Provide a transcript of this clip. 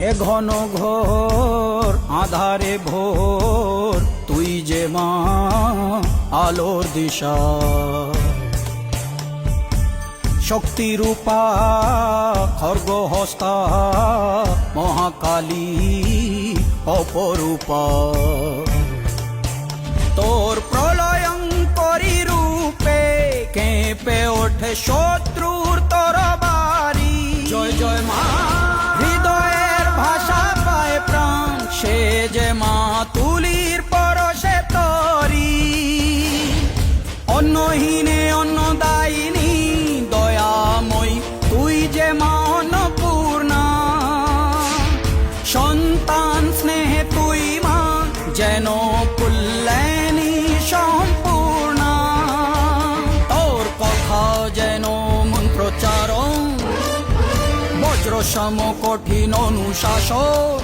এ ঘন ঘোর আধারে ভোর তুই যে মা আলোর দিশা, শক্তিরূপা খর্গহস্তা মহাকালী অপরূপা। তোর প্রলয়ঙ্করী রূপে কেঁপে ওঠে শত্রুর তরবারি। জয় জয় মা, হৃদয়ের ভাষা পায় প্রাণ, সে যে মা তুলির পরশে তরি। অন্নহীনে অন্নদায়িনী দয়াময়ী, তুই যে মা অন্নপূর্ণা। সন্তান স্নেহে তুই মা যেন কল্যাণী সম্পূর্ণা। তোর কথা যেন মন্ত্রোচ্চারণ, বজ্র সম কঠিন অনুশাসন।